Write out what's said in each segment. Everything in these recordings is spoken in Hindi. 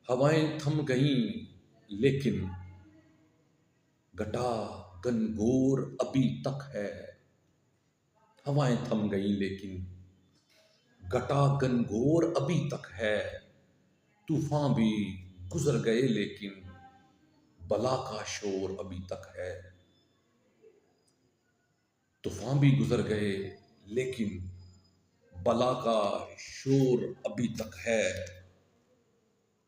हवाएं थम गईं लेकिन घटा गनगोर अभी तक है। हवाएं थम गईं लेकिन घटा गनगोर अभी तक है। तूफान भी गुजर गए लेकिन बला का शोर अभी तक है। तूफान भी गुजर गए लेकिन बला का शोर अभी तक है।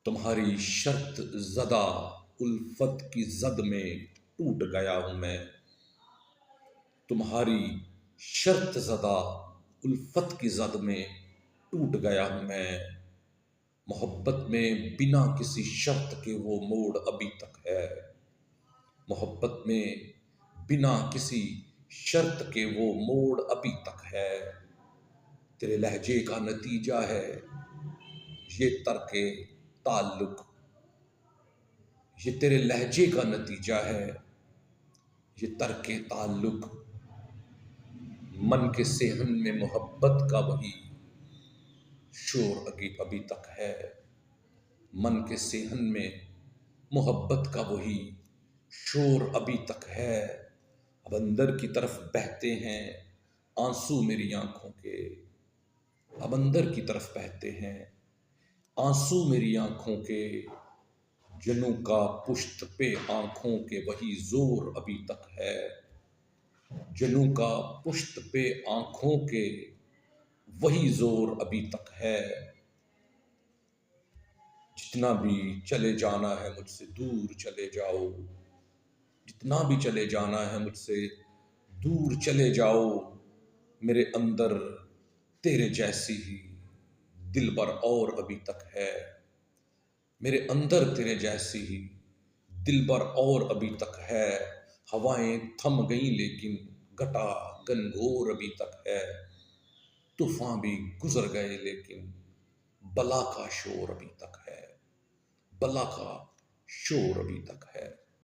तुम्हारी शर्त ज़दा उल्फत की जद में टूट गया हूं मैं। तुम्हारी शर्त ज़दा उल्फत की जद में टूट गया हूं मैं। मोहब्बत में बिना किसी शर्त के वो मोड़ अभी तक है। मोहब्बत में बिना किसी शर्त के वो मोड़ अभी तक है। तेरे लहजे का नतीजा है ये तर्के ताल्लुक। ये तेरे लहजे का नतीजा है ये तर्के ताल्लुक। मन के सेहन में मोहब्बत का वही शोर अभी अभी तक है। मन के सेहन में मोहब्बत का वही शोर अभी तक है। अब अंदर की तरफ बहते हैं आंसू मेरी आंखों के। अब अंदर की तरफ बहते हैं आंसू मेरी आंखों के। जनू का पुश्त पे आंखों के वही जोर अभी तक है। जनू का पुश्त पे आंखों के वही जोर अभी तक है। जितना भी चले जाना है मुझसे दूर चले जाओ। जितना भी चले जाना है मुझसे दूर चले जाओ। मेरे अंदर तेरे जैसी ही दिलबर और अभी तक है। मेरे अंदर तेरे जैसी ही दिलबर और अभी तक है। हवाएं थम गईं लेकिन घटा गनगोर अभी तक है। तूफान भी गुजर गए लेकिन बला का शोर अभी तक है। बला का शोर अभी तक है।